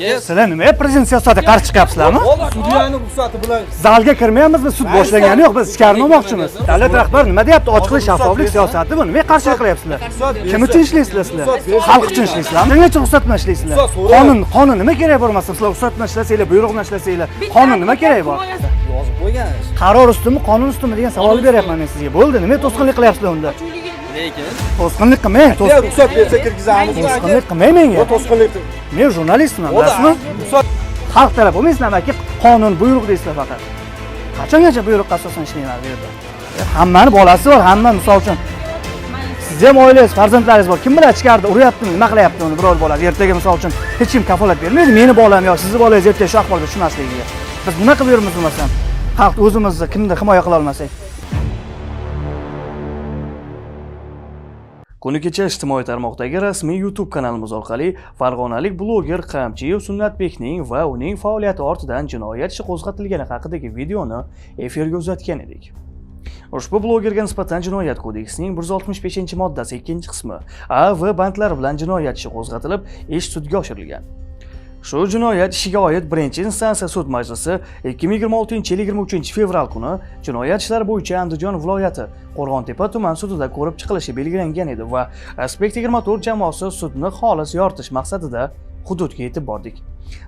Sizlar nima prezident siyosatiga qarshi chiqyapsizlarmi? Sudyaning ruxsati bilan Zalga kirmayapmizmi? Sud boshlangani yo'q, biz ichkari olmoqchimiz. Davlat rahbari nima deyapti? Ochiqlik, shaffoflik siyosati bu. Nimaga qarshilik qilyapsizlar? Kim uchun ishlaysizlar sizlar? Xalq uchun ishlaysizlarmi? Nima uchun ruxsat bilan ishlaysizlar? Qonun nima kerak bo'lmasa, sizlar ruxsat bilan ishlasanglar, buyruq bilan ishlasanglar, qonun nima kerak bor? yozib qo'ygan. Qaror ustimi, qonun ustimi degan savol beryapman men sizga. Bo'ldi, nima to'sqinlik qilyapsizlar unda? Lekin To'sqinlik qilmang. ruxsat bersa kirgizamiz. To'sqinlik qilmang menga. To'sqinlik. Men jurnalistman, bilasizmi? Xalq talab bo'lmaysizlarmi aka? Qonun, buyruq deysizlar faqat. Qachongacha buyruqqa asosan ishlayman bu yerda? Hammani bolasi bor, hamma misol uchun. Siz ham oilangiz, farzandlaringiz bor. Kim biladi ichkarida uryaptimi, nima qilyapti uni biror bola. Ertaga misol uchun hech kim kafolat bermaydi. Meni bolam yoki sizni bolangiz ertaga shu ahvolga tushmasligiga. Biz nima qilib yuribmiz bo'lmasam? Xalq o'zimizni kimni himoya qila olmasak? Kuni kecha ijtimoiy tarmoqdagi rasmiy YouTube kanalimiz orqali farg'onalik bloger Qamchiyev Sunnatbekning va uning faoliyati ortidan jinoyat ishi qo'zg'atilgani haqidagi videoni efirga uzatgan edik. Ushbu blogerga nisbatan Jinoyat kodeksining 165-moddasi 2-qismi A va bandlari bilan jinoyat ishi qo'zg'atilib, ish sudga oshirilgan. Shu jinoyat ishiga oid birinchi instansiya sud majlisi 2026-yil 23 fevral kuni jinoyat ishlari bo'yicha Andijon viloyati Qo'rg'ontepa tuman sudida ko'rib chiqilishi belgilangan edi va Aspekt 24 jamoasi sudni xolis yoritish maqsadida hududga yetib bordik.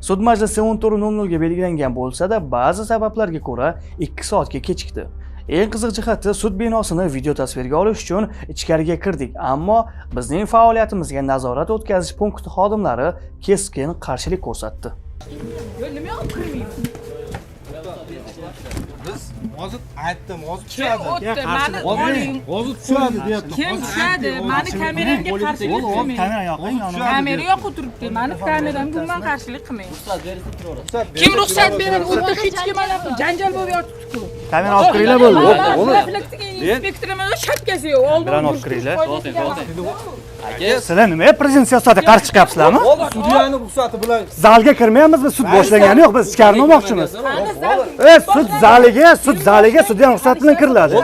Sud majlisi 14:00 ga belgilangan bo'lsa-da, ba'zi sabablarga ko'ra 2 soatga kechikdi. Eng qiziq jihati sud binosini video tasvirga olish uchun ichkariga kirdik, ammo bizning faoliyatimizga nazorat o'tkazish punkti xodimlari keskin qarshilik ko'rsatdi. Nima olib kirmayapsiz? Biz hozir aytdim, hozir tushadi. Hozir tushadi deyapti. Kim tushadi? Mani kameramga qarshilik qilmang. Kamera yoqing, Kamera yoqib turibdi. Mani kameramga umuman qarshilik qilmang. Kim ruxsat beradi? Unda hech kim mana janjal bo'lib yotibdi-ku. Kamera olib kiringlar bo'ldi. Inspektorimiz shapkasi yo'q. Bilan olib kiringlar. Sizlar nima prezident siyosatiga qarshi chiqyapsizlarmi? Sudyaning ruxsati bilan Zalga kirmayapmizmi? Sud boshlangani yo'q, biz ichkari olmoqchimiz. Sud zaliga sudyaning ruxsati bilan kiriladi.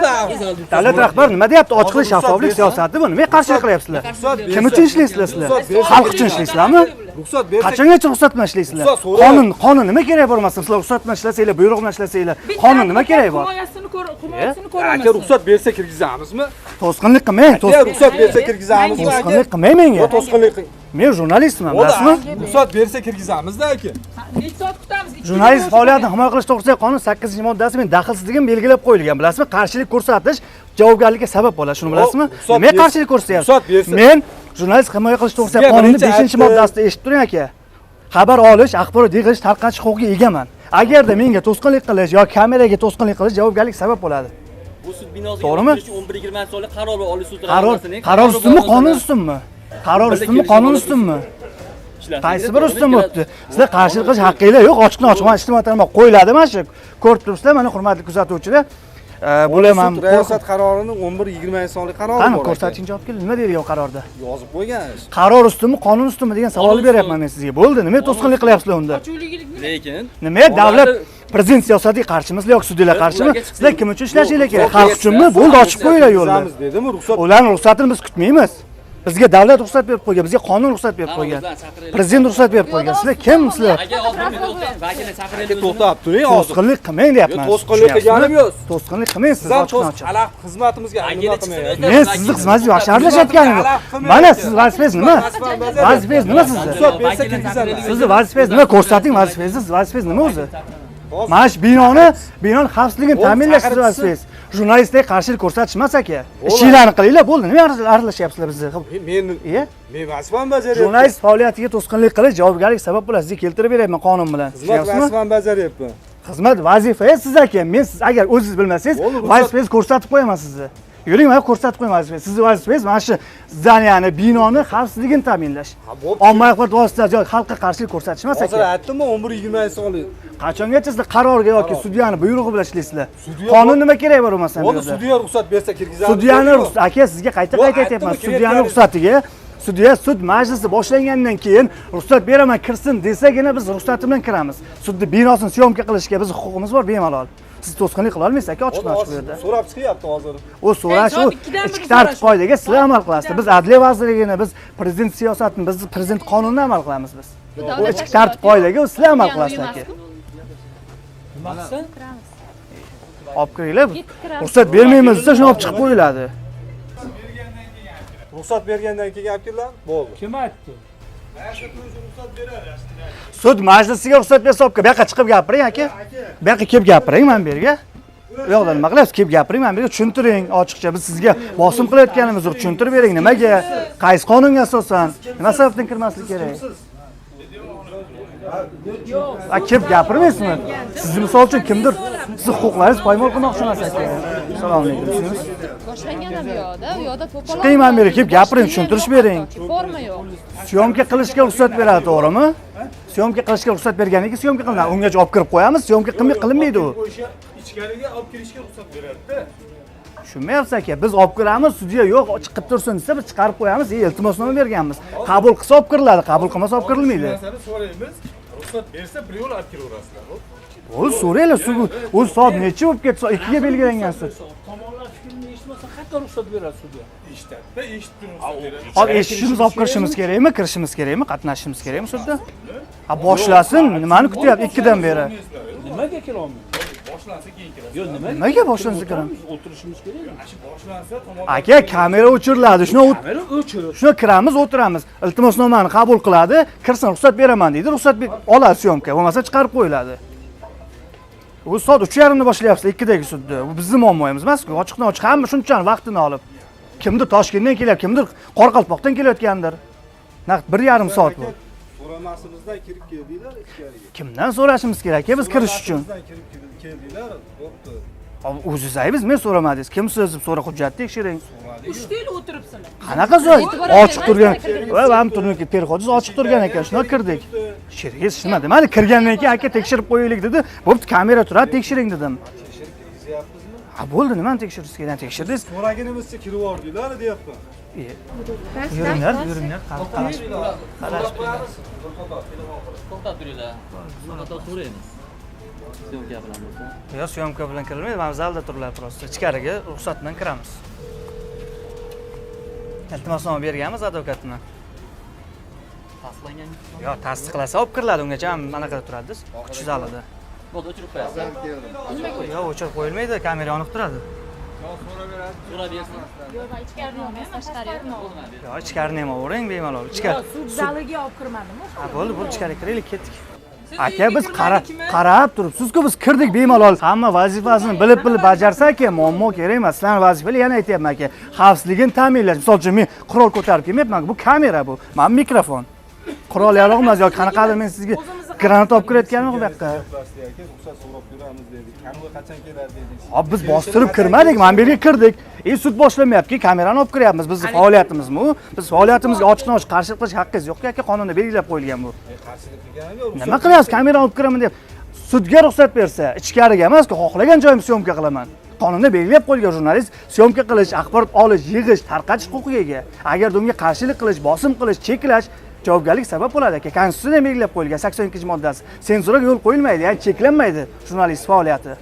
Davlat rahbari nima deyapti? Ochiqlik, shaffoflik siyosati bu. Nimaga qarshilik qilyapsizlar? Kim uchun ishlaysizlar sizlar? Xalq uchun ishlaysizlarmi? ruxsat bersa Qachongacha ruxsat bilan ishlaysizlar? Qonun nima kerak bo'lmasa, sizlar ruxsat bilan ishlasanglar, buyruq bilan ishlasanglar, qonun nima kerak bor? Himoyasini ko'ramiz. aka ruxsat bersa kirgizamizmi? To'sqinlik qilmang. Ruxsat bersa kirgizamizmi? To'sqinlik qilmang menga. To'sqinlik qilmang. Men jurnalistman, bilasizmi? Ruxsat bersa kirgizamizda aka. Necha soat kutamiz? Jurnalist faoliyatini himoya qilish to'g'risidagi qonun 8-moddasi men daxlsizligim belgilab qo'yilgan, bilasizmi? Qarshilik ko'rsatish javobgarlikka sabab bo'ladi, shuni bilasizmi? Nima qarshilik ko'rsatyapsiz? Men jurnalist himoya qilish to'g'risidagi qonunning 5-moddasida eshitib turing aka. Xabar olish, axborot yig'ish, tarqatish huquqiga egaman. Agarda menga to'sqinlik qilish yoki kameraga to'sqinlik qilish javobgarlik sabab bo'ladi. Bu sud binosiga to'g'rimi? 11-20 sonli qaror olish sud qarorasining qaror ustunmi, qonun ustunmi? Qaror ustunmi, qonun ustunmi? Qaysi bir ustun o'tdi? Sizlar qarshilik qilish haqqinglar yo'q, ochiqdan-ochiq ijtimoiy tarmoq qo'yiladi mana shu. Ko'rib turibsizlar, mana hurmatli kuzatuvchilar. Bo'laman. Riyosat qarorining 11-20 sonli qarori bor. Qani ko'rsating javob keling. Nima deyilgan qarorda? Yozib qo'ygan. Qaror ustunmi, qonun ustunmi degan savol beryapman men sizga. Bo'ldi, nima to'sqinlik qilyapsizlar unda? Lekin nima davlat prezident siyosatiga qarshimisizlar yoki sudyalar qarshimi? Sizlar kim uchun ishlashinglar kerak? Xalq uchunmi? Bo'ldi, ochib qo'yinglar yo'lni. Dedimi ruxsat? Ularning ruxsatini biz kutmaymiz. Bizga davlat ruxsat berib qo'ygan, bizga qonun ruxsat berib qo'ygan. Prezident ruxsat berib qo'ygan. Sizlar kimsizlar? aka hozir vakilni chaqiraylik. To'xtab turing hozir. To'sqinlik qilmang deyapman. To'sqinlik qilganim yo'q. To'sqinlik qilmang siz ochiq-ochiq. Xalq xizmatimizga nima qilmayapsiz? Men sizni xizmatingizga aralashayotganim yo'q. Mana siz vazifangiz nima? Vazifangiz nima sizni? Ruxsat bersa kirgizaman. Sizni vazifangiz nima? Ko'rsating vazifangizni. Vazifangiz nima o'zi? Mana shu binoni xavfsizligini ta'minlash siz vazifangiz. Jurnalistlarga qarshilik ko'rsatish emas aka. Ishinglarni qilinglar, bo'ldi. Nima aralashyapsizlar bizga? Men vazifamni bajaryapman. Jurnalist faoliyatiga to'sqinlik qilish javobgarlik sabab bo'ladi. Sizga keltirib beryapman qonun bilan. Xizmat vazifamni bajaryapman. Xizmat vazifangiz siz aka. Men siz agar o'zingiz bilmasangiz, vazifangizni ko'rsatib qo'yaman sizni. Yuring, mana ko'rsatib qo'yaman vazifangizni. Sizni vazifangiz mana shu ya'ni binoni xavfsizligini ta'minlash. Ommaviy axborot vositalari yoki xalqqa qarshilik ko'rsatish emas aka. Hozir aytdimmi 11-20 sonli. Qachongacha sizlar qarorga yoki sudyani buyrug'i bilan ishlaysizlar? Qonun nima kerak bor bo'lmasa? Sudya ruxsat bersa kirgizamiz. Sudyani ruxsat aka, sizga qayta aytyapman. Sudyani ruxsatiga sud majlisi boshlangandan keyin ruxsat beraman kirsin desagina biz ruxsati bilan kiramiz. Sudni binosini syomka qilishga biz huquqimiz bor bemalol. Siz to'sqinlik qila olmaysiz aka, ochiq-ochiq bu yerda. So'rab chiqyapti hozir. U so'rash u ichki tartib qoidaga sizlar amal qilasizlar. Biz Adliya vazirligini, biz prezident siyosatini, biz prezident qonunini amal qilamiz biz. Xudo u ichki tartib qoidaga u sizlar amal qilasizlar aka. Maqsad? Olib kiringlar. Ruxsat bermaymiz desa shuni olib chiqib qo'yiladi. Ruxsat bergandan keyin olib kelinglar. Bo'ldi. Kim aytdi? Sud majlisiga ruxsat bersa olib bu yoqqa chiqib gapiring aka. Bu yoqqa kelib gapiring men bu yerga. U yoqdan nima qilyapsiz? Kelib gapiring, men bu yerga tushuntiring. Ochiqcha biz sizga bosim qilayotganimizni tushuntirib bering. Nimaga? Qaysi qonunga asosan? Nima sababdan kirmaslik kerak? Kelib gapirmaysizmi? Sizni misol uchun kimdir siz huquqlaringiz poymol qilmoqchi emas aka. Assalomu alaykum. Boshlangan ham yo'qda, u yoqda to'polon. Chiqing men bu yerga kelib gapiring, tushuntirish bering. Forma yo'q. Syomka qilishga ruxsat beradi, to'g'rimi? Syomka qilishga ruxsat berganiga syomka qilinadi. Ungacha olib kirib qo'yamiz, syomka qilinmaydi u. Ichkariga olib kirishga ruxsat beradi-da. Tushunmayapsiz aka, biz olib kiramiz, sudya yo'q, chiqib tursin desa biz chiqarib qo'yamiz, iltimosnoma berganmiz. Qabul qilsa olib kiriladi, qabul qilmasa olib kirilmaydi. Narsani so'raymiz. Ruxsat bersa bir yo'l olib kiraverasizlar. O'z so'raylar, u soat necha bo'lib ketsa 2 ga belgilangan sud. Tomonlar fikrini eshitmasa qayerda ruxsat beradi sudya? Eshitadi-da, eshitib ruxsat beradi. Hop eshitishimiz, olib kirishimiz kerakmi, kirishimiz kerakmi, qatnashishimiz kerakmi sudda? Boshlasin, nimani kutyapti 2 dan beri? Nimaga kirolmaydi? Boshlansa keyin kirasiz. Yo'q, Nimaga boshlansa kiramiz? O'tirishimiz kerakmi? Boshlansa tomon. Aka, kamera o'chiriladi. Kamera o'chir. Shuna kiramiz, o'tiramiz. Iltimosnomani qabul qiladi, kirsin, ruxsat beraman deydi. Ruxsat oladi syomka, bo'lmasa chiqarib qo'yiladi. U soat 3:30 da boshlayapsiz, 2 dagi sudda. Bu bizning muammoyimiz emas-ku. Ochiqdan ochiq hamma shunchani vaqtini olib. Kimdir Toshkentdan kelyapti, kimdir Qoraqalpoqdan kelayotgandir. Naqd 1,5 soat bu. So'ramasimizdan kirib keldinglar ichkariga. Kimdan so'rashimiz kerak aka biz kirish uchun? Keldinglar, bo'pti. O'zingiz aybiz, men so'ramadingiz. Kimsiz deb so'ra, hujjat tekshiring. 3 ta yil o'tiribsizlar. Qanaqa so'z? Ochiq turgan. Va ham turniki perxodsiz ochiq turgan ekan, shuna kirdik. Sheriz nima demadi? Kirgandan keyin aka tekshirib qo'yaylik dedi. Bo'pti, kamera turadi, tekshiring dedim. Ha bo'ldi, nimani tekshirish kerak? Tekshirdingiz. So'raganimizcha kirib yordinglar, deyapman. Yuringlar, yuringlar. Qarash. To'xtab turinglar. To'xtab so'raymiz. Syomka bilan bo'lsa. Yo'q, syomka bilan kirilmaydi. Mana zalda turlar prosta. Ichkariga ruxsat bilan kiramiz. Iltimosnoma berganmiz advokatni. Tasdiqlangan. Yo'q, tasdiqlasa olib kiriladi. Ungacha ham anaqada turadi. Kuch zalida. Bo'ldi, o'chirib qo'yasiz. Yo'q, o'chirib qo'yilmaydi, kamera yonib turadi. So'rab bersin. Yo'q, ichkarida emas, tashqari yo'qmi? Yo'q, ichkarini ham olavering bemalol. Ichkari. Sud zaliga olib kirmadimi? Ha, bo'ldi, ichkariga kiraylik, ketdik. Aka, biz qarab turibsiz-ku, biz kirdik bemalol. Hamma vazifasini bilib bajarsa aka, muammo kerak emas. Sizlarning vazifangiz yana aytayapman aka, xavfsizligini ta'minlash. Misol uchun men qurol ko'tarib kelmayapman, bu kamera bu. Men mikrofon. Qurol yaroq emas yoki qanaqadir men sizga granat olib kirayotganman bu yoqqa. Ruxsat so'rab beramiz dedik. Kamera qachon keladi dedik. Hop, biz bostirib kirmadik, men bu yerga kirdik. Sud boshlamayapti, kamerani olib kiryapmiz. Bizning faoliyatimizmi u? Biz faoliyatimizga ochiqdan ochiq qarshilik qilish haqqingiz yo'q aka, qonunda belgilab qo'yilgan bu. Qarshilik qilganim yo'q. Nima qilyapsiz? Kamerani olib kiraman deb sudga ruxsat bersa, ichkariga emas-ku, xohlagan joyimni syomka qilaman. Qonunda belgilab qo'yilgan jurnalist syomka qilish, axborot olish, yig'ish, tarqatish huquqiga ega. Agar unga qarshilik qilish, bosim qilish, cheklash javobgarlik sabab bo'ladi aka. Konstitutsiyada belgilab qo'yilgan 82-moddasi. Senzuraga yo'l qo'yilmaydi, ya'ni cheklanmaydi jurnalist faoliyati.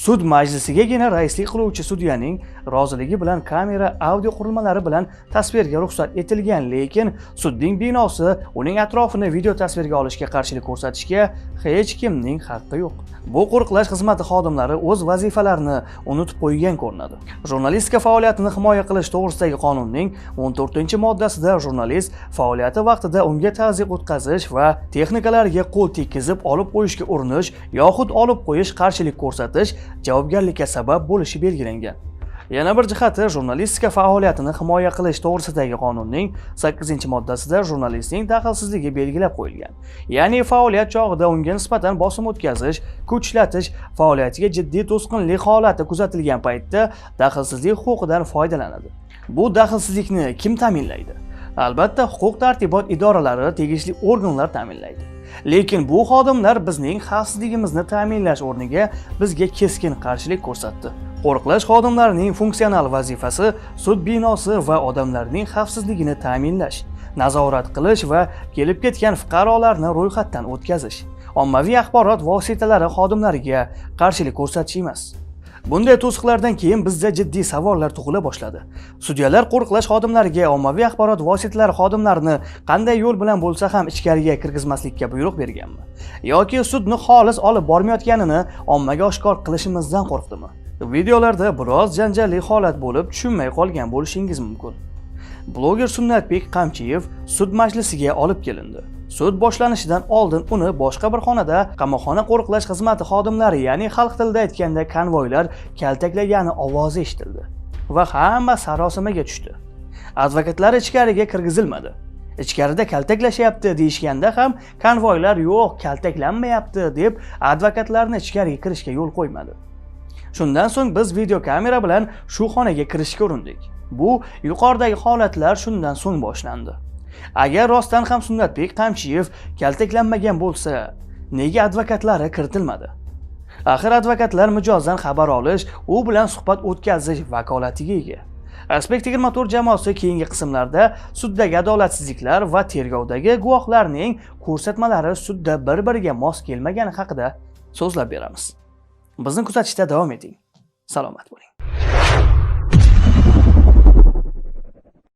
Sud majlisigagina raislik qiluvchi sudyaning roziligi bilan kamera, audio qurilmalari bilan tasvirga ruxsat etilgan, lekin sudning binosi uning atrofini video tasvirga olishga qarshilik ko'rsatishga hech kimning haqqi yo'q. Bu qo'riqlash xizmati xodimlari o'z vazifalarini unutib qo'ygan ko'rinadi. Jurnalistika faoliyatini himoya qilish to'g'risidagi qonunning 14-moddasida jurnalist faoliyati vaqtida unga tazyiq o'tkazish va texnikalarga qo'l tekkizib olib qo'yishga urinish yoxud olib qo'yish, qarshilik ko'rsatish javobgarlikka sabab bo'lishi belgilangan. Yana bir jihati, jurnalistika faoliyatini himoya qilish to'g'risidagi qonunning 8-moddasida jurnalistning daxlsizligi belgilab qo'yilgan. Ya'ni faoliyat chog'ida unga nisbatan bosim o'tkazish, kuch ishlatish, faoliyatiga jiddiy to'sqinlik holati kuzatilgan paytda daxlsizlik huquqidan foydalanadi. Bu daxlsizlikni kim ta'minlaydi? Albatta, huquq-tartibot idoralari, tegishli organlar ta'minlaydi. Lekin bu xodimlar bizning xavfsizligimizni ta'minlash o'rniga bizga keskin qarshilik ko'rsatdi. Qo'riqlash xodimlarining funksional vazifasi sud binosi va odamlarning xavfsizligini ta'minlash, nazorat qilish va kelib ketgan fuqarolarni ro'yxatdan o'tkazish. Ommaviy axborot vositalari xodimlariga qarshilik ko'rsatish emas. Bunday to'siqlardan keyin bizda jiddiy savollar tug'ila boshladi. Sudyalar qo'riqlash xodimlariga ommaviy axborot vositalari xodimlarini qanday yo'l bilan bo'lsa ham ichkariga kirgizmaslikka buyruq berganmi? Yoki sudni xolis olib bormayotganini ommaga oshkor qilishimizdan qo'rqdimi? Videolarda biroz janjalli holat bo'lib, tushunmay qolgan bo'lishingiz mumkin. Bloger Sunnatbek Qamchiyev sud majlisiga olib kelindi. Sud boshlanishidan oldin uni boshqa bir xonada qamoqxona qo'riqlash xizmati xodimlari, ya'ni xalq tilida aytganda konvoylar kaltaklagani ovozi eshitildi va hamma sarosimaga tushdi. Advokatlari ichkariga kirgizilmadi. Ichkarida kaltaklashyapti deyishganda ham konvoylar yo'q, kaltaklanmayapti deb advokatlarni ichkariga kirishga yo'l qo'ymadi. Shundan so'ng biz video kamera bilan shu xonaga kirishga urindik. Bu yuqoridagi holatlar shundan so'ng boshlandi. Agar rostdan ham Sunnatbek Qamchiyev kaltaklanmagan bo'lsa, nega advokatlari kiritilmadi? Axir advokatlar mijozdan xabar olish, u bilan suhbat o'tkazish vakolatiga ega. Aspekt 24 jamoasi keyingi qismlarda suddagi adolatsizliklar va tergovdagi guvohlarning ko'rsatmalari sudda bir-biriga mos kelmagani haqida so'zlab beramiz. Bizni kuzatishda davom eting. Salomat bo'ling.